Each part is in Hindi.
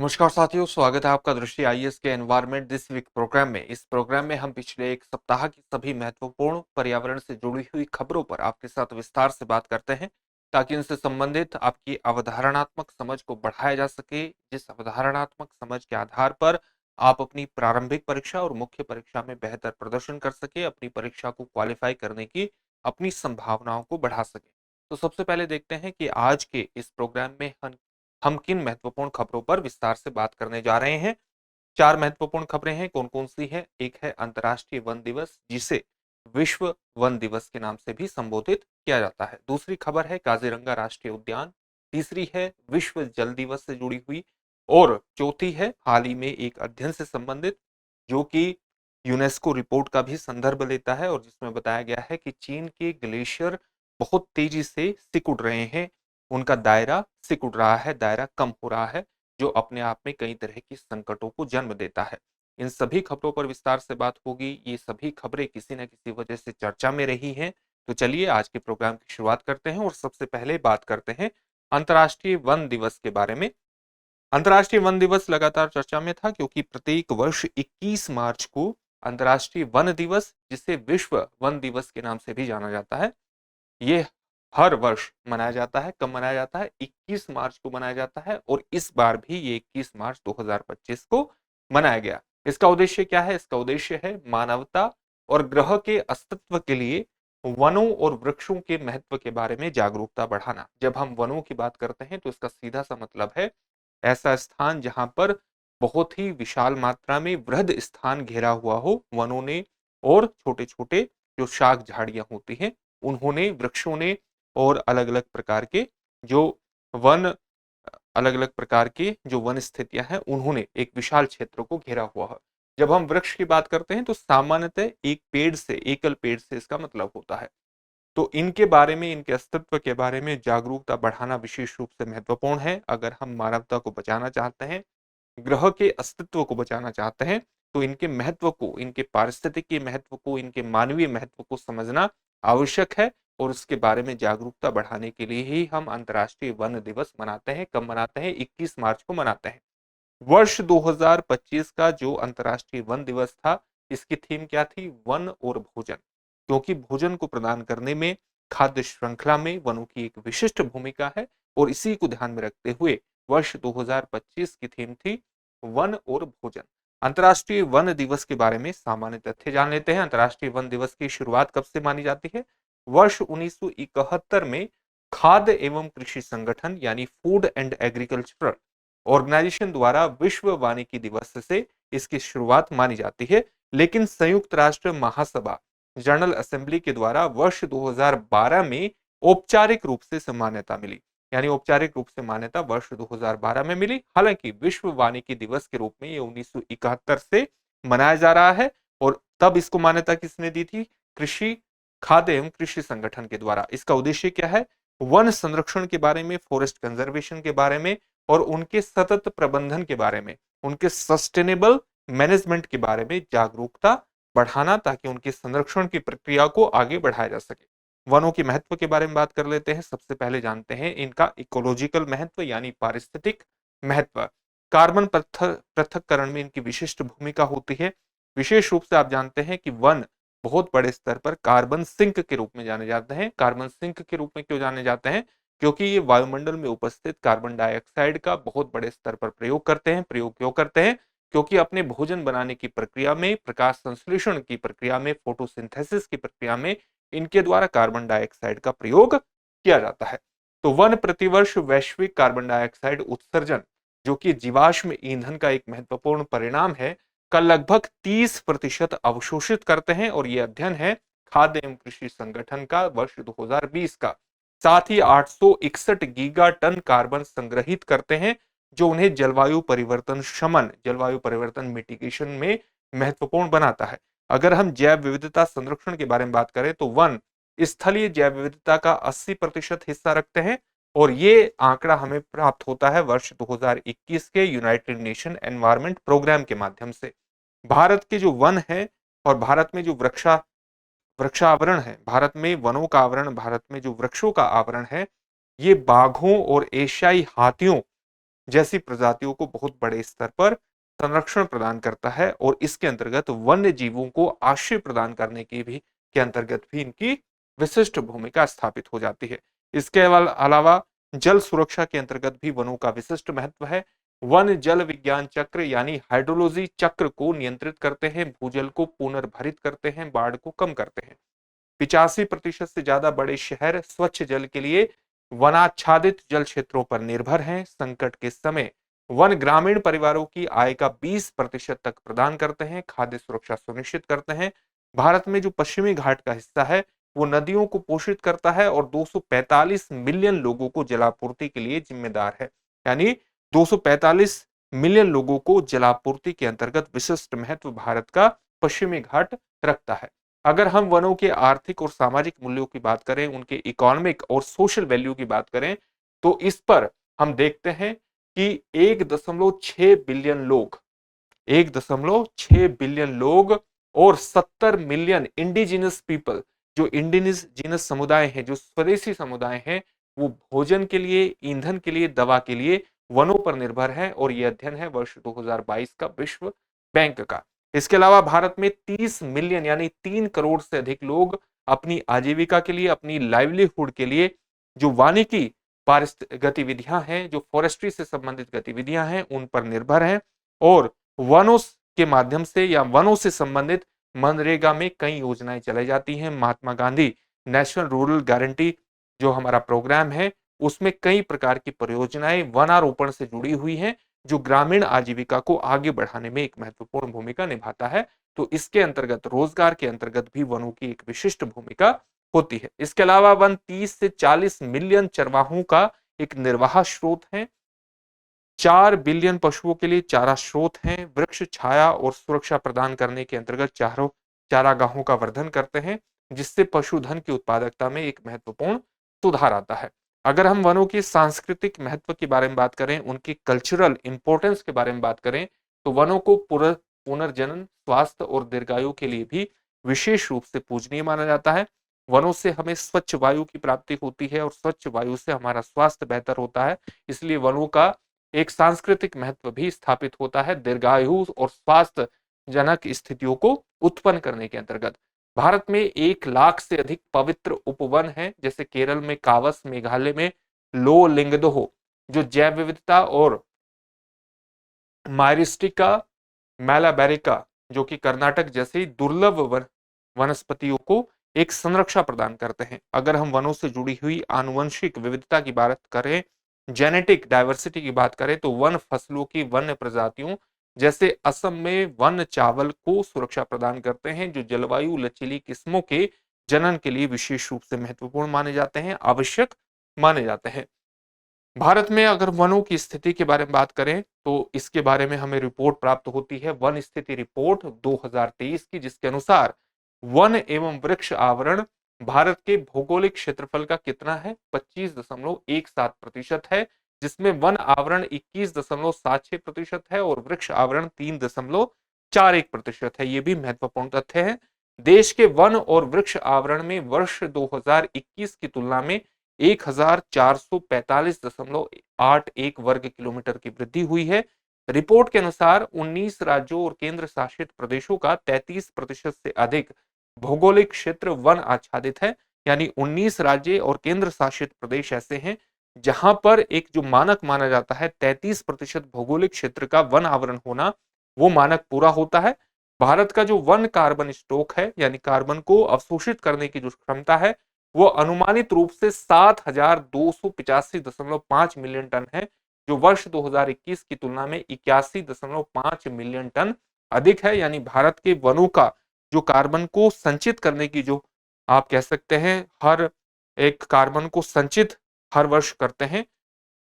नमस्कार साथियों, स्वागत है आपका दृष्टि आईएएस के एनवायरनमेंट दिस वीक प्रोग्राम में। इस प्रोग्राम में हम पिछले एक सप्ताह की सभी महत्वपूर्ण पर्यावरण से जुड़ी हुई खबरों पर आपके साथ विस्तार से बात करते हैं, ताकि इनसे संबंधित आपकी अवधारणात्मक समझ को बढ़ाया जा सके, जिस अवधारणात्मक समझ के आधार पर आप अपनी प्रारंभिक परीक्षा और मुख्य परीक्षा में बेहतर प्रदर्शन कर सके, अपनी परीक्षा को क्वालिफाई करने की अपनी संभावनाओं को बढ़ा सके। तो सबसे पहले देखते हैं कि आज के इस प्रोग्राम में हम किन महत्वपूर्ण खबरों पर विस्तार से बात करने जा रहे हैं। चार महत्वपूर्ण खबरें हैं। कौन कौन सी है? एक है अंतर्राष्ट्रीय वन दिवस, जिसे विश्व वन दिवस के नाम से भी संबोधित किया जाता है। दूसरी खबर है काजीरंगा राष्ट्रीय उद्यान। तीसरी है विश्व जल दिवस से जुड़ी हुई। और चौथी है हाल ही में एक अध्ययन से संबंधित, जो कि यूनेस्को रिपोर्ट का भी संदर्भ लेता है और जिसमें बताया गया है कि चीन के ग्लेशियर बहुत तेजी से सिकुड़ रहे हैं। उनका दायरा सिकुड़ रहा है, दायरा कम हो रहा है, जो अपने आप में कई तरह की संकटों को जन्म देता है। इन सभी खबरों पर विस्तार से बात होगी। ये सभी खबरें किसी न किसी वजह से चर्चा में रही हैं। तो चलिए आज के प्रोग्राम की शुरुआत करते हैं और सबसे पहले बात करते हैं अंतर्राष्ट्रीय वन दिवस के बारे में। अंतर्राष्ट्रीय वन दिवस लगातार चर्चा में था, क्योंकि प्रत्येक वर्ष 21 मार्च को अंतर्राष्ट्रीय वन दिवस, जिसे विश्व वन दिवस के नाम से भी जाना जाता है, ये हर वर्ष मनाया जाता है। कब मनाया जाता है? 21 मार्च को मनाया जाता है। और इस बार भी ये 21 मार्च 2025 को मनाया गया। इसका उद्देश्य क्या है? इसका उद्देश्य है मानवता और ग्रह के अस्तित्व के लिए वनों और वृक्षों के महत्व के बारे में जागरूकता बढ़ाना। जब हम वनों की बात करते हैं तो इसका सीधा सा मतलब है ऐसा स्थान जहां पर बहुत ही विशाल मात्रा में वृहद स्थान घेरा हुआ हो वनों ने, और छोटे छोटे जो शाख झाड़ियां होती हैं उन्होंने, वृक्षों ने, और अलग अलग प्रकार के जो वन अलग अलग प्रकार की जो वन स्थितियां हैं उन्होंने एक विशाल क्षेत्र को घेरा हुआ है। जब हम वृक्ष की बात करते हैं तो सामान्यतः एक पेड़ से, एकल पेड़ से इसका मतलब होता है। तो इनके बारे में, इनके अस्तित्व के बारे में जागरूकता बढ़ाना विशेष रूप से महत्वपूर्ण है। अगर हम मानवता को बचाना चाहते हैं, ग्रह के अस्तित्व को बचाना चाहते हैं, तो इनके महत्व को, इनके पारिस्थितिकी महत्व को, इनके मानवीय महत्व को समझना आवश्यक है। और उसके बारे में जागरूकता बढ़ाने के लिए ही हम अंतर्राष्ट्रीय वन दिवस मनाते हैं। कब मनाते हैं? 21 मार्च को मनाते हैं। वर्ष 2025 का जो अंतर्राष्ट्रीय वन दिवस था, इसकी थीम क्या थी? वन और भोजन। क्योंकि भोजन को प्रदान करने में, खाद्य श्रृंखला में वनों की एक विशिष्ट भूमिका है। और इसी को ध्यान में रखते हुए वर्ष 2025 की थीम थी वन और भोजन। अंतर्राष्ट्रीय वन दिवस के बारे में सामान्य तथ्य जान लेते हैं। अंतर्राष्ट्रीय वन दिवस की शुरुआत कब से मानी जाती है? वर्ष 1971 में खाद्य एवं कृषि संगठन यानी फूड एंड एग्रीकल्चरल ऑर्गेनाइजेशन द्वारा विश्व वानिकी दिवस से इसकी शुरुआत मानी जाती है। लेकिन संयुक्त राष्ट्र महासभा जनरल असेंबली के द्वारा वर्ष 2012 में औपचारिक रूप से मान्यता मिली। यानी औपचारिक रूप से मान्यता वर्ष 2012 में मिली। हालांकि विश्व वानिकी दिवस के रूप में ये 1971 से मनाया जा रहा है। और तब इसको मान्यता किसने दी थी? कृषि, खाद्य एवं कृषि संगठन के द्वारा। इसका उद्देश्य क्या है? वन संरक्षण के बारे में, फॉरेस्ट कंजर्वेशन के बारे में, और उनके सतत प्रबंधन के बारे में, उनके सस्टेनेबल मैनेजमेंट के बारे में जागरूकता बढ़ाना, ताकि उनके संरक्षण की प्रक्रिया को आगे बढ़ाया जा सके। वनों के महत्व के बारे में बात कर लेते हैं। सबसे पहले जानते हैं इनका इकोलॉजिकल महत्व यानी पारिस्थितिक महत्व। कार्बन पृथक्करण में इनकी विशिष्ट भूमिका होती है। विशेष रूप से आप जानते हैं कि वन बहुत बड़े स्तर पर कार्बन सिंक के रूप में जाने जाते हैं। कार्बन सिंक के रूप में क्यों जाने जाते हैं? क्योंकि ये वायुमंडल में उपस्थित कार्बन डाइऑक्साइड का बहुत बड़े स्तर पर प्रयोग करते हैं। प्रयोग क्यों करते हैं? क्योंकि अपने भोजन बनाने की प्रक्रिया में, प्रकाश संश्लेषण की प्रक्रिया में, फोटोसिंथेसिस की प्रक्रिया में इनके द्वारा कार्बन डाइऑक्साइड का प्रयोग किया जाता है। तो वन प्रतिवर्ष वैश्विक कार्बन डाइऑक्साइड उत्सर्जन, जो कि जीवाश्म ईंधन का एक महत्वपूर्ण परिणाम है, का लगभग 30% अवशोषित करते हैं। और यह अध्ययन है खाद्य एवं कृषि संगठन का वर्ष 2020 का। साथ ही 861 गीगा टन कार्बन संग्रहित करते हैं, जो उन्हें जलवायु परिवर्तन शमन, जलवायु परिवर्तन मिटिगेशन में महत्वपूर्ण बनाता है। अगर हम जैव विविधता संरक्षण के बारे में बात करें तो वन स्थलीय जैव विविधता का 80% हिस्सा रखते हैं। और ये आंकड़ा हमें प्राप्त होता है वर्ष 2021 के यूनाइटेड नेशन एनवायरनमेंट प्रोग्राम के माध्यम से। भारत के जो वन है और भारत में जो वृक्षावरण है, भारत में वनों का आवरण, भारत में जो वृक्षों का आवरण है, ये बाघों और एशियाई हाथियों जैसी प्रजातियों को बहुत बड़े स्तर पर संरक्षण प्रदान करता है और इसके अंतर्गत वन्य जीवों को आश्रय प्रदान करने की भी के अंतर्गत भी इनकी विशिष्ट भूमिका स्थापित हो जाती है। इसके अलावा जल सुरक्षा के अंतर्गत भी वनों का विशिष्ट महत्व है। वन जल विज्ञान चक्र यानी हाइड्रोलॉजी चक्र को नियंत्रित करते हैं, भूजल को पुनर्भरित करते हैं, बाढ़ को कम करते हैं। 85% से ज्यादा बड़े शहर स्वच्छ जल के लिए वनाच्छादित जल क्षेत्रों पर निर्भर हैं। संकट के समय वन ग्रामीण परिवारों की आय का 20% तक प्रदान करते हैं, खाद्य सुरक्षा सुनिश्चित करते हैं। भारत में जो पश्चिमी घाट का हिस्सा है वो नदियों को पोषित करता है और 245 मिलियन लोगों को जलापूर्ति के लिए जिम्मेदार है। यानी 245 मिलियन लोगों को जलापूर्ति के अंतर्गत विशिष्ट महत्व भारत का पश्चिमी घाट रखता है। अगर हम वनों के आर्थिक और सामाजिक मूल्यों की बात करें, उनके इकोनॉमिक और सोशल वैल्यू की बात करें, तो इस पर हम देखते हैं कि 1.6 बिलियन लोग 1.6 बिलियन लोग और 70 मिलियन इंडिजिनस पीपल, जो इंडिजिनस समुदाय हैं, जो स्वदेशी समुदाय हैं, वो भोजन के लिए, ईंधन के लिए, दवा के लिए वनों पर निर्भर है। और यह अध्ययन है वर्ष 2022 का विश्व बैंक का। इसके अलावा भारत में 30 मिलियन यानी 3 करोड़ से अधिक लोग अपनी आजीविका के लिए, अपनी लाइवलीहुड के लिए जो वानिकी गतिविधियां हैं, जो फॉरेस्ट्री से संबंधित गतिविधियां हैं, उन पर निर्भर हैं। और वनों के माध्यम से या वनों से संबंधित मनरेगा में कई योजनाएं चलाई जाती हैं। Mahatma Gandhi national rural guarantee जो हमारा प्रोग्राम है, उसमें कई प्रकार की परियोजनाएं वनारोपण से जुड़ी हुई हैं, जो ग्रामीण आजीविका को आगे बढ़ाने में एक महत्वपूर्ण भूमिका निभाता है। तो इसके अंतर्गत, रोजगार के अंतर्गत भी वनों की एक विशिष्ट भूमिका होती है। इसके अलावा वन 30 से 40 मिलियन चरवाहों का एक निर्वाह स्रोत है। 4 बिलियन पशुओं के लिए चारा स्रोत हैं। वृक्ष छाया और सुरक्षा प्रदान करने के अंतर्गत चारों चारागाहों का वर्धन करते हैं, जिससे पशुधन की उत्पादकता में एक महत्वपूर्ण सुधार आता है। अगर हम वनों के सांस्कृतिक महत्व के बारे में बात करें, उनकी कल्चरल इंपॉर्टेंस के बारे में बात करें, तो वनों को पुनर्जनन, स्वास्थ्य और दीर्घायु के लिए भी विशेष रूप से पूजनीय माना जाता है। वनों से हमें स्वच्छ वायु की प्राप्ति होती है और स्वच्छ वायु से हमारा स्वास्थ्य बेहतर होता है। इसलिए वनों का एक सांस्कृतिक महत्व भी स्थापित होता है दीर्घायु और स्वास्थ्य जनक स्थितियों को उत्पन्न करने के अंतर्गत। भारत में 1 लाख से अधिक पवित्र उपवन हैं, जैसे केरल में कावस, मेघालय में लो लिंगदोह जो जैव विविधता, और मायरिस्टिका मैलाबेरिका जो कि कर्नाटक जैसे दुर्लभ वनस्पतियों को एक संरक्षा प्रदान करते हैं। अगर हम वनों से जुड़ी हुई आनुवंशिक विविधता की बात करें, जेनेटिक डाइवर्सिटी की बात करें, तो वन फसलों की वन्य प्रजातियों जैसे असम में वन चावल को सुरक्षा प्रदान करते हैं, जो जलवायु लचीली किस्मों के जनन के लिए विशेष रूप से महत्वपूर्ण माने जाते हैं, आवश्यक माने जाते हैं। भारत में अगर वनों की स्थिति के बारे में बात करें, तो इसके बारे में हमें रिपोर्ट प्राप्त होती है, वन स्थिति रिपोर्ट 2023 की, जिसके अनुसार वन एवं वृक्ष आवरण भारत के भौगोलिक क्षेत्रफल का कितना है, 25.17% है, जिसमें वन आवरण 21.76% है और वृक्ष आवरण 3.41% है। ये भी महत्वपूर्ण तथ्य है। देश के वन और वृक्ष आवरण में वर्ष 2021 की तुलना में 1445.81 वर्ग किलोमीटर की वृद्धि हुई है। रिपोर्ट के अनुसार 19 राज्यों और केंद्र शासित प्रदेशों का 33% से अधिक भौगोलिक क्षेत्र वन आच्छादित है। यानी 19 राज्य और केंद्र शासित प्रदेश ऐसे हैं जहां पर एक जो मानक माना जाता है 33% भौगोलिक क्षेत्र का वन आवरण होना, वो मानक पूरा होता है। भारत का जो वन कार्बन स्टॉक है, यानी कार्बन को अवशोषित करने की जो क्षमता है, वो अनुमानित रूप से 7,285.5 मिलियन टन है, जो वर्ष 2021 की तुलना में 81.5 मिलियन टन अधिक है। यानी भारत के वनों का जो कार्बन को संचित करने की जो आप कह सकते हैं, हर एक कार्बन को संचित हर वर्ष करते हैं,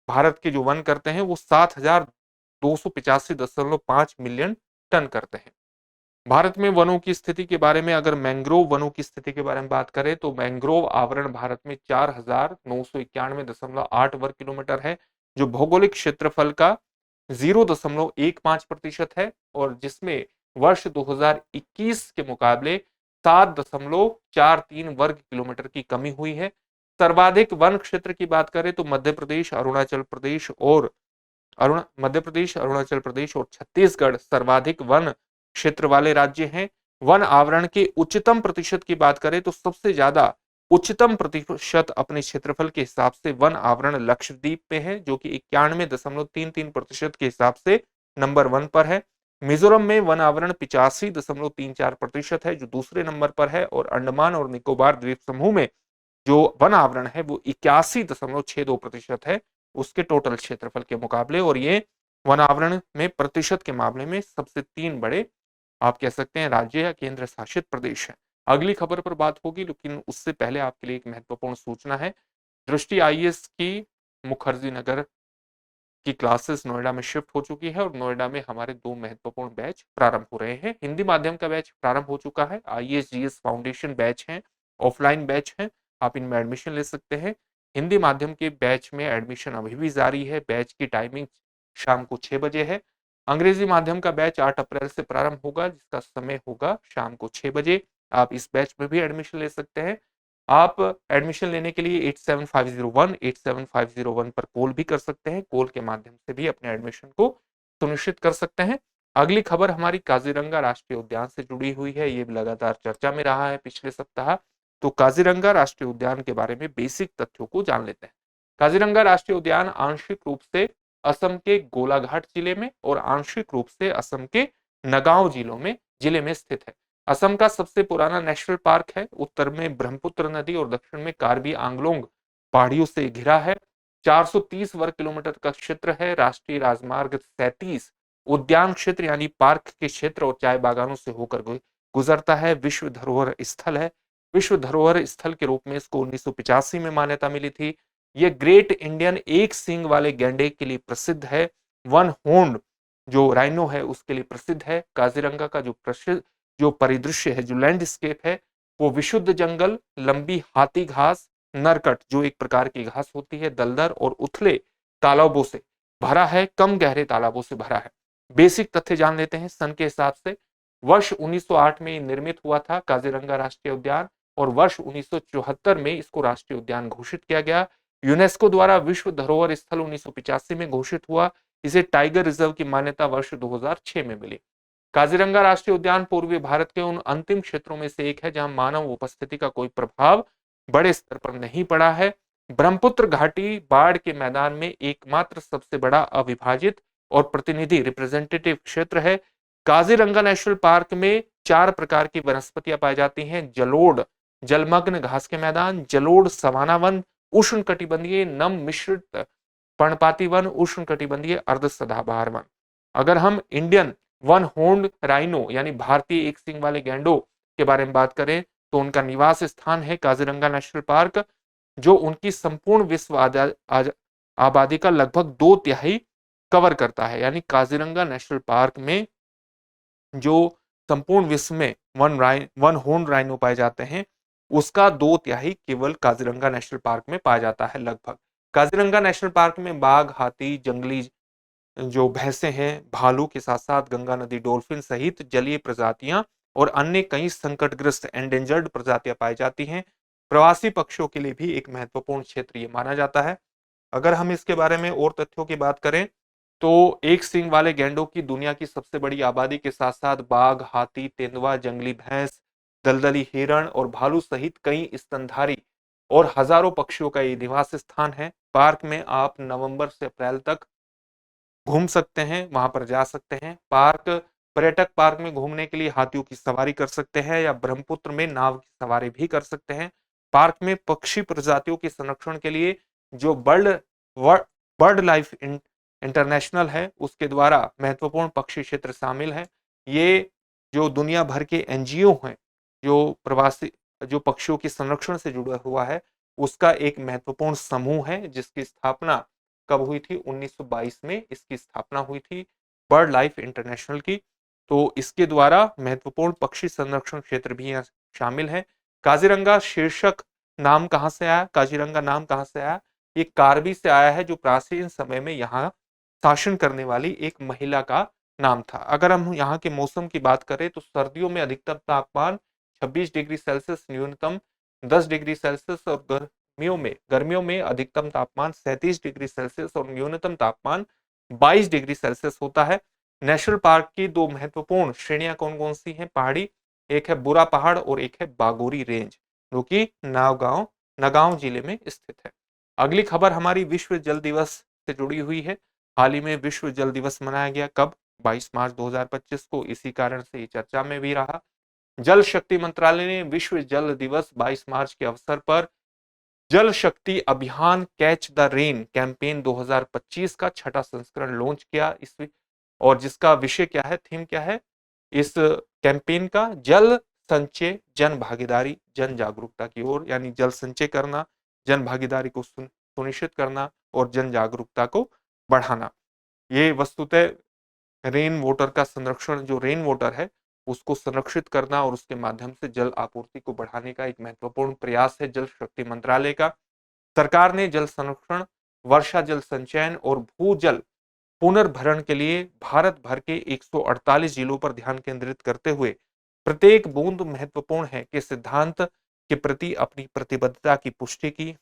भारत के जो वन करते हैं वो 7,285.5 मिलियन टन करते हैं। भारत में वनों की स्थिति के बारे में, अगर मैंग्रोव वनों की स्थिति के बारे में बात करें, तो मैंग्रोव आवरण भारत में 4,991.8 वर्ग किलोमीटर है, जो भौगोलिक क्षेत्रफल का 0.15% है, और जिसमें वर्ष 2021 के मुकाबले 7.43 वर्ग किलोमीटर की कमी हुई है। सर्वाधिक वन क्षेत्र की बात करें तो मध्य प्रदेश, अरुणाचल प्रदेश और मध्य प्रदेश, अरुणाचल प्रदेश और छत्तीसगढ़ सर्वाधिक वन क्षेत्र वाले राज्य हैं। वन आवरण के उच्चतम प्रतिशत की बात करें तो सबसे ज्यादा उच्चतम प्रतिशत अपने क्षेत्रफल के हिसाब से वन आवरण लक्षद्वीप पे है, जो कि 91.33% के हिसाब से नंबर 1 पर है। मिजोरम में वन आवरण 85.34% है, जो दूसरे नंबर पर है। और अंडमान और निकोबार द्वीप समूह में जो वन आवरण है वो 81.62% है उसके टोटल क्षेत्रफल के मुकाबले। और ये वन आवरण में प्रतिशत के मामले में सबसे 3 बड़े आप कह सकते हैं राज्य या केंद्र शासित प्रदेश है। अगली खबर पर बात होगी, लेकिन उससे पहले आपके लिए एक महत्वपूर्ण सूचना है। दृष्टि आईएएस की मुखर्जी नगर की क्लासेस नोएडा में शिफ्ट हो चुकी है और नोएडा में हमारे 2 महत्वपूर्ण बैच प्रारंभ हो रहे हैं। हिंदी माध्यम का बैच प्रारंभ हो चुका है, आईएएस जीएस फाउंडेशन बैच है, ऑफलाइन बैच है, आप इनमें एडमिशन ले सकते हैं। हिंदी माध्यम के बैच में एडमिशन अभी भी जारी है, बैच की टाइमिंग शाम को 6 बजे है। अंग्रेजी माध्यम का बैच 8 अप्रैल से प्रारंभ होगा, जिसका समय होगा शाम को 6 बजे। आप इस बैच में भी एडमिशन ले सकते हैं। आप एडमिशन लेने के लिए 8750187501 पर कॉल भी कर सकते हैं, कॉल के माध्यम से भी अपने एडमिशन को सुनिश्चित कर सकते हैं। अगली खबर हमारी काजीरंगा राष्ट्रीय उद्यान से जुड़ी हुई है, ये लगातार चर्चा में रहा है पिछले सप्ताह। तो काजीरंगा राष्ट्रीय उद्यान के बारे में बेसिक तथ्यों को जान लेते हैं। काजीरंगा राष्ट्रीय उद्यान आंशिक रूप से असम के गोलाघाट जिले में और आंशिक रूप से असम के नगांव जिले में स्थित है। असम का सबसे पुराना नेशनल पार्क है, उत्तर में ब्रह्मपुत्र नदी और दक्षिण में कार्बी आंगलोंग पहाड़ियों से घिरा है। 430 वर्ग किलोमीटर का क्षेत्र है। राष्ट्रीय राजमार्ग 37 उद्यान क्षेत्र यानी पार्क के क्षेत्र और चाय बागानों से होकर गुजरता है। विश्व धरोहर स्थल है। विश्व धरोहर स्थल के रूप में इसको 1985 में मान्यता मिली थी। यह ग्रेट इंडियन एक सींग वाले गैंडे के लिए प्रसिद्ध है। वन होर्न जो राइनो है उसके लिए प्रसिद्ध है। काजीरंगा का जो परिदृश्य है, जो लैंडस्केप है, वो विशुद्ध जंगल, लंबी हाथी घास, नरकट जो एक प्रकार की घास होती है, दलदल और उथले तालाबों से भरा है, कम गहरे तालाबों से भरा है। बेसिक तथ्य जान लेते हैं सन के हिसाब से। वर्ष 1908 में निर्मित हुआ था काजीरंगा राष्ट्रीय उद्यान और वर्ष 1974 में इसको राष्ट्रीय उद्यान घोषित किया गया। यूनेस्को द्वारा विश्व धरोहर स्थल 1985 में घोषित हुआ। इसे टाइगर रिजर्व की मान्यता वर्ष 2006 में मिली। काजीरंगा राष्ट्रीय उद्यान पूर्वी भारत के उन अंतिम क्षेत्रों में से एक है जहां मानव उपस्थिति का कोई प्रभाव बड़े स्तर पर नहीं पड़ा है। ब्रह्मपुत्र घाटी बाढ़ के मैदान में एकमात्र सबसे बड़ा अविभाजित और प्रतिनिधि रिप्रेजेंटेटिव क्षेत्र है। काजीरंगा नेशनल पार्क में 4 प्रकार की वनस्पतियां पाई जाती हैं। जलोढ़ जलमग्न घास के मैदान, जलोढ़ सवाना वन, उष्ण कटिबंधीय नम मिश्रित पर्णपाती वन, उष्ण कटिबंधीय अर्ध सदाबहार वन। अगर हम इंडियन वन हॉर्न राइनो यानी भारतीय एक सींग वाले गैंडों के बारे में बात करें तो उनका निवास स्थान है काजीरंगा नेशनल पार्क, जो उनकी संपूर्ण विश्व आबादी का लगभग 2/3 कवर करता है। यानी काजीरंगा नेशनल पार्क में जो संपूर्ण विश्व में वन हॉर्न राइनो पाए जाते हैं उसका 2/3 केवल काजीरंगा नेशनल पार्क में पाया जाता है लगभग। काजीरंगा नेशनल पार्क में बाघ, हाथी, जंगली जो भैंसे हैं, भालू के साथ साथ गंगा नदी डॉल्फिन सहित जलीय प्रजातियां और अन्य कई संकटग्रस्त एंडेंजर्ड प्रजातियां पाई जाती हैं। प्रवासी पक्षियों के लिए भी एक महत्वपूर्ण क्षेत्र ये माना जाता है। अगर हम इसके बारे में और तथ्यों की बात करें तो एक सींग वाले गैंडों की दुनिया की सबसे बड़ी आबादी के साथ साथ बाघ, हाथी, तेंदुआ, जंगली भैंस, दलदली हिरण और भालू सहित कई स्तनधारी और हजारों पक्षियों का ये निवास स्थान है। पार्क में आप नवंबर से अप्रैल तक घूम सकते हैं, वहां पर जा सकते हैं। पर्यटक पार्क में घूमने के लिए हाथियों की सवारी कर सकते हैं या ब्रह्मपुत्र में नाव की सवारी भी कर सकते हैं। पार्क में पक्षी प्रजातियों के संरक्षण के लिए जो बर्ड लाइफ इंटरनेशनल है उसके द्वारा महत्वपूर्ण पक्षी क्षेत्र शामिल है। ये जो दुनिया भर के एनजीओ हैं जो पक्षियों के संरक्षण से जुड़ा हुआ है उसका एक महत्वपूर्ण समूह है, जिसकी स्थापना कब हुई थी? 1922 में इसकी स्थापना हुई थी बर्ड लाइफ इंटरनेशनल की। तो इसके द्वारा महत्वपूर्ण पक्षी संरक्षण क्षेत्र भी यहाँ शामिल है। काजीरंगा शीर्षक नाम कहाँ से आया? काजीरंगा नाम कहाँ से आया? ये कार्बी से आया है, जो प्राचीन समय में यहाँ शासन करने वाली एक महिला का नाम था। अगर हम यहाँ के मौसम की बात करें तो सर्दियों में अधिकतम तापमान 26 डिग्री सेल्सियस, न्यूनतम 10 डिग्री सेल्सियस और गर्मियों में अधिकतम तापमान 37 डिग्री सेल्सियस और न्यूनतम तापमान 22 डिग्री सेल्सियस होता है। नेशनल पार्क की दो महत्वपूर्ण श्रेणियां कौन कौन सी हैं पहाड़ी, एक है बुरा पहाड़ और एक है बागोरी रेंज, जो कि नगांव जिले में स्थित है। अगली खबर हमारी विश्व जल दिवस से जुड़ी हुई है। हाल ही में विश्व जल दिवस मनाया गया, कब? 22 मार्च 2025 को। इसी कारण से ये चर्चा में भी रहा। जल शक्ति मंत्रालय ने विश्व जल दिवस 22 मार्च के अवसर पर जल शक्ति अभियान कैच द रेन कैंपेन 2025 का छठा संस्करण लॉन्च किया। इस और जिसका विषय क्या है, थीम क्या है इस कैंपेन का? जल संचय, जन भागीदारी, जन जागरूकता की ओर, यानी जल संचय करना, जन भागीदारी को सुनिश्चित करना और जन जागरूकता को बढ़ाना। ये वस्तुतः रेन वाटर का संरक्षण, जो रेन वाटर है उसको संरक्षित करना और उसके माध्यम से जल आपूर्ति को बढ़ाने का एक महत्वपूर्ण प्रयास है जल शक्ति मंत्रालय का। सरकार ने जल संरक्षण, वर्षा जल संचयन और भूजल पुनर्भरण के लिए भारत भर के 148 जिलों पर ध्यान केंद्रित करते हुए प्रत्येक बूंद महत्वपूर्ण है के सिद्धांत के प्रति अपनी प्रतिबद्धता की पुष्टि की।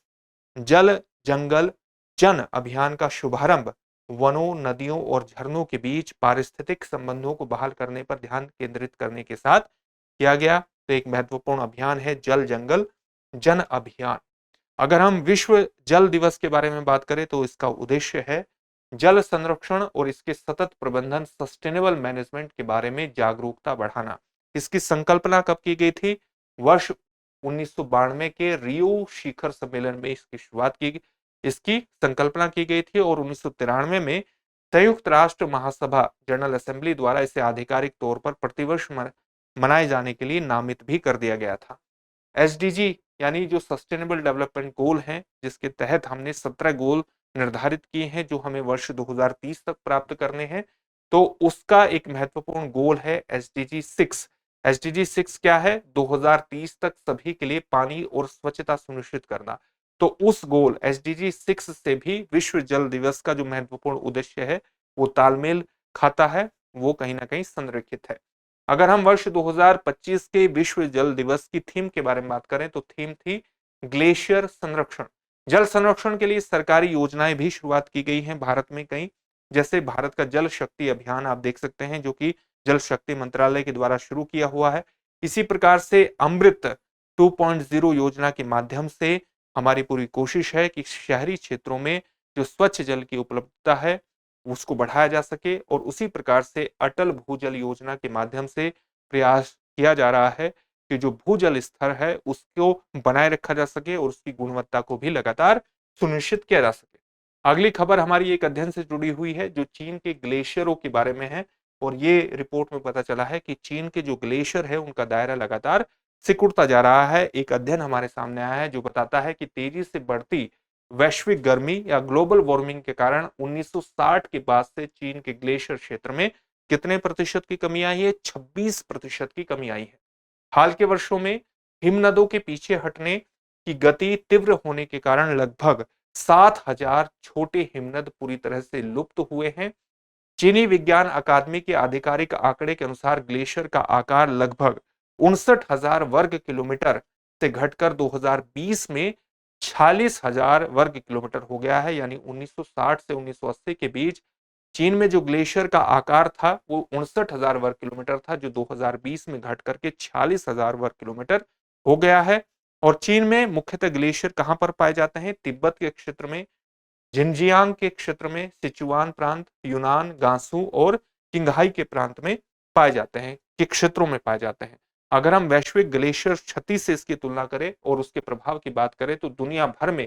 जल जंगल जन अभियान का शुभारंभ वनों, नदियों और झरनों के बीच पारिस्थितिक संबंधों को बहाल करने पर ध्यान केंद्रित करने के साथ किया गया। तो एक महत्वपूर्ण अभियान है जल जंगल जन अभियान। अगर हम विश्व जल दिवस के बारे में बात करें तो इसका उद्देश्य है जल संरक्षण और इसके सतत प्रबंधन, सस्टेनेबल मैनेजमेंट के बारे में जागरूकता बढ़ाना। इसकी संकल्पना कब की गई थी? वर्ष 1992 के रियो शिखर सम्मेलन में इसकी शुरुआत की, इसकी संकल्पना की गई थी और 1993 में संयुक्त राष्ट्र महासभा जनरल असेंबली द्वारा इसे आधिकारिक तौर पर प्रतिवर्ष मनाए जाने के लिए नामित भी कर दिया गया था। एसडीजी यानी जो सस्टेनेबल डेवलपमेंट गोल हैं, जिसके तहत हमने 17 गोल निर्धारित किए हैं जो हमें वर्ष 2030 तक प्राप्त करने हैं। तो उसका एक महत्वपूर्ण गोल है एसडीजी 6। एसडीजी 6 क्या है? 2030 तक सभी के लिए पानी और स्वच्छता सुनिश्चित करना। तो उस गोल एसडीजी 6 से भी विश्व जल दिवस का जो महत्वपूर्ण उद्देश्य है वो तालमेल खाता है, वो कहीं ना कहीं संरेखित है। अगर हम वर्ष 2025 के विश्व जल दिवस की थीम के बारे में बात करें तो थीम थी ग्लेशियर संरक्षण। जल संरक्षण के लिए सरकारी योजनाएं भी शुरुआत की गई हैं भारत में कई, जैसे भारत का जल शक्ति अभियान आप देख सकते हैं जो कि जल शक्ति मंत्रालय के द्वारा शुरू किया हुआ है। इसी प्रकार से अमृत 2.0 योजना के माध्यम से हमारी पूरी कोशिश है कि शहरी क्षेत्रों में जो स्वच्छ जल की उपलब्धता है उसको बढ़ाया जा सके और उसी प्रकार से अटल भूजल योजना के माध्यम से प्रयास किया जा रहा है कि जो भूजल स्तर है उसको बनाए रखा जा सके और उसकी गुणवत्ता को भी लगातार सुनिश्चित किया जा सके। अगली खबर हमारी एक अध्ययन से जुड़ी हुई है जो चीन के ग्लेशियरों के बारे में है और ये रिपोर्ट में पता चला है कि चीन के जो ग्लेशियर है उनका दायरा लगातार सिकुड़ता जा रहा है। एक अध्ययन हमारे सामने आया है जो बताता है कि तेजी से बढ़ती वैश्विक गर्मी या ग्लोबल वार्मिंग के कारण 1960 के बाद से चीन के ग्लेशियर क्षेत्र में कितने प्रतिशत की कमी आई है? 26% की कमी आई है। हाल के वर्षों में हिमनदों के पीछे हटने की गति तीव्र होने के कारण लगभग 7,000 छोटे हिमनद पूरी तरह से लुप्त हुए हैं। चीनी विज्ञान अकादमी के आधिकारिक आंकड़े के अनुसार ग्लेशियर का आकार लगभग 59,000 वर्ग किलोमीटर से घटकर 2020 में 46,000 वर्ग किलोमीटर हो गया है। यानी 1960 से 1980 के बीच चीन में जो ग्लेशियर का आकार था वो 59,000 वर्ग किलोमीटर था, जो 2020 में घट करके 46,000 वर्ग किलोमीटर हो गया है। और चीन में मुख्यतः ग्लेशियर कहां पर पाए जाते हैं? तिब्बत के क्षेत्र में, जिनजियांग के क्षेत्र में, सिचुआन प्रांत, यूनान, गांसू और किंगहाई के प्रांत में पाए जाते हैं, के क्षेत्रों में पाए जाते हैं। अगर हम वैश्विक ग्लेशियर क्षति से इसकी तुलना करें और उसके प्रभाव की बात करें तो दुनिया भर में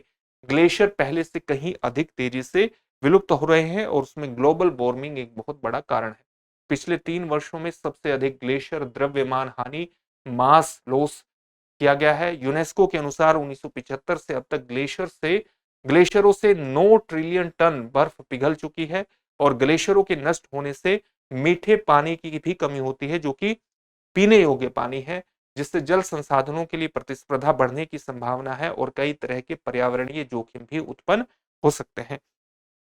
ग्लेशियर पहले से कहीं अधिक तेजी से विलुप्त हो रहे हैं और उसमें ग्लोबल वार्मिंग एक बहुत बड़ा कारण है। पिछले 3 वर्षों में सबसे अधिक ग्लेशियर द्रव्यमान हानि, मास लॉस किया गया है। यूनेस्को के अनुसार 1975 से अब तक ग्लेशियरों से 9 ट्रिलियन टन बर्फ पिघल चुकी है और ग्लेशियरों के नष्ट होने से मीठे पानी की भी कमी होती है जो कि पीने योग्य पानी है, जिससे जल संसाधनों के लिए प्रतिस्पर्धा बढ़ने की संभावना है और कई तरह के पर्यावरणीय जोखिम भी उत्पन्न हो सकते हैं।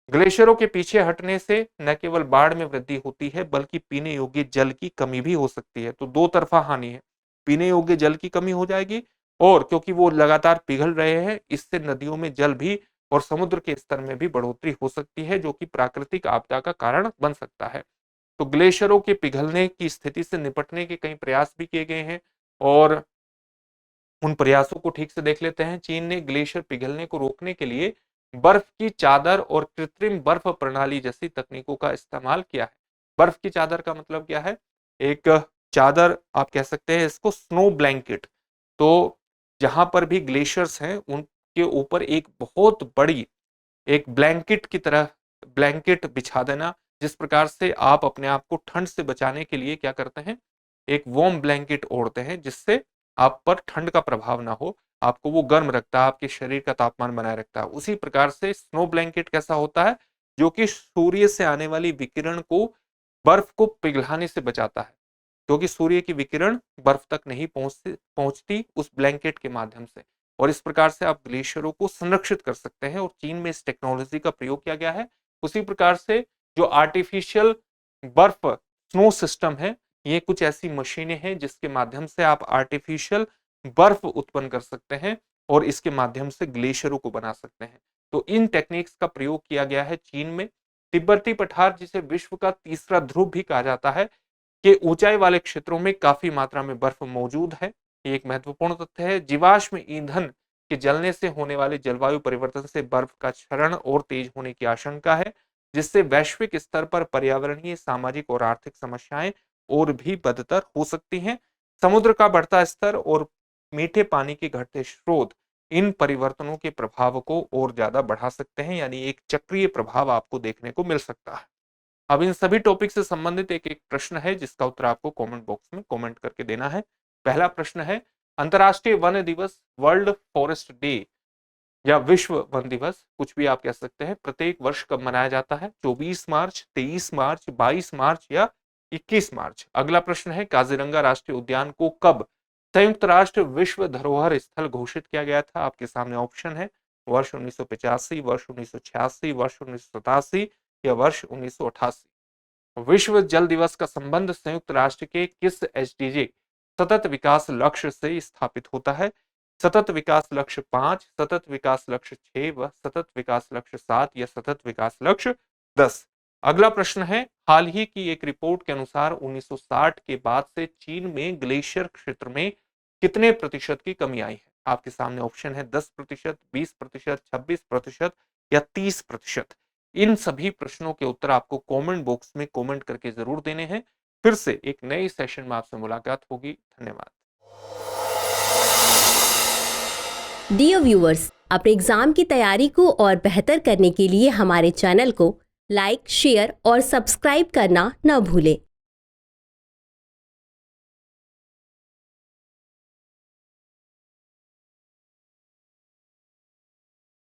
ग्लेशियरों के पीछे हटने से न केवल बाढ़ में वृद्धि होती है बल्कि पीने योग्य जल की कमी भी हो सकती है। तो दो तरफा हानि है, पीने योग्य जल की कमी हो जाएगी और क्योंकि वो लगातार पिघल रहे हैं इससे नदियों में जल भी और समुद्र के स्तर में भी बढ़ोतरी हो सकती है, जो कि प्राकृतिक आपदा का कारण बन सकता है। तो ग्लेशियरों के पिघलने की स्थिति से निपटने के कई प्रयास भी किए गए हैं और उन प्रयासों को ठीक से देख लेते हैं। चीन ने ग्लेशियर पिघलने को रोकने के लिए बर्फ की चादर और कृत्रिम बर्फ प्रणाली जैसी तकनीकों का इस्तेमाल किया है। बर्फ की चादर का मतलब क्या है? एक चादर आप कह सकते हैं इसको, स्नो ब्लैंकेट। तो जहां पर भी ग्लेशियर्स हैं उनके ऊपर एक बहुत बड़ी एक ब्लैंकेट की तरह ब्लैंकेट बिछा देना, जिस प्रकार से आप अपने आप को ठंड से बचाने के लिए क्या करते हैं, एक वार्म ब्लैंकेट ओढ़ते हैं, जिससे आप पर ठंड का प्रभाव ना हो, आपको वो गर्म रखता है, आपके शरीर का तापमान बनाए रखता है। उसी प्रकार से स्नो ब्लैंकेट कैसा होता है, जो कि सूर्य से आने वाली विकिरण को, बर्फ को पिघलाने से बचाता है, क्योंकि सूर्य की विकिरण बर्फ तक नहीं पहुंचती उस ब्लैंकेट के माध्यम से। और इस प्रकार से आप ग्लेशियरों को संरक्षित कर सकते हैं और चीन में इस टेक्नोलॉजी का प्रयोग किया गया है। उसी प्रकार से जो आर्टिफिशियल बर्फ स्नो सिस्टम है, ये कुछ ऐसी मशीनें हैं जिसके माध्यम से आप आर्टिफिशियल बर्फ उत्पन्न कर सकते हैं और इसके माध्यम से ग्लेशियरों को बना सकते हैं। तो इन टेक्निक्स का प्रयोग किया गया है चीन में। तिब्बती पठार, जिसे विश्व का तीसरा ध्रुव भी कहा जाता है, के ऊंचाई वाले क्षेत्रों में काफी मात्रा में बर्फ मौजूद है। ये एक महत्वपूर्ण तथ्य है। जीवाश्म ईंधन के जलने से होने वाले जलवायु परिवर्तन से बर्फ का क्षरण और तेज होने की आशंका है, जिससे वैश्विक स्तर पर पर्यावरणीय, सामाजिक और आर्थिक समस्याएं और भी बदतर हो सकती हैं। समुद्र का बढ़ता स्तर और मीठे पानी के घटते स्रोत इन परिवर्तनों के प्रभाव को और ज्यादा बढ़ा सकते हैं, यानी एक चक्रीय प्रभाव आपको देखने को मिल सकता है। अब इन सभी टॉपिक से संबंधित एक एक प्रश्न है, जिसका उत्तर आपको कमेंट बॉक्स में कमेंट करके देना है। पहला प्रश्न है, अंतर्राष्ट्रीय वन दिवस, वर्ल्ड फॉरेस्ट डे या विश्व वन दिवस, कुछ भी आप कह सकते हैं, प्रत्येक वर्ष कब मनाया जाता है? 24 मार्च, 23 मार्च, 22 मार्च या 21 मार्च? अगला प्रश्न है, काजीरंगा राष्ट्रीय उद्यान को कब संयुक्त राष्ट्र विश्व धरोहर स्थल घोषित किया गया था? आपके सामने ऑप्शन है, वर्ष 1985, वर्ष 1986, वर्ष 1987 या वर्ष 1988। विश्व जल दिवस का संबंध संयुक्त राष्ट्र के किस एसडीजी सतत विकास लक्ष्य से स्थापित होता है? सतत विकास लक्ष्य 5, सतत विकास लक्ष्य 6 व सतत विकास लक्ष्य 7 या सतत विकास लक्ष्य 10? अगला प्रश्न है, हाल ही की एक रिपोर्ट के अनुसार 1960 के बाद से चीन में ग्लेशियर क्षेत्र में कितने प्रतिशत की कमी आई है? आपके सामने ऑप्शन है 10%, 20%, 26% या 30%। इन सभी प्रश्नों के उत्तर आपको कमेंट बॉक्स में कमेंट करके जरूर देने हैं। फिर से एक नए सेशन में आपसे मुलाकात होगी। धन्यवाद। डियर व्यूअर्स, अपने एग्जाम की तैयारी को और बेहतर करने के लिए हमारे चैनल को लाइक, शेयर और सब्सक्राइब करना न भूलें।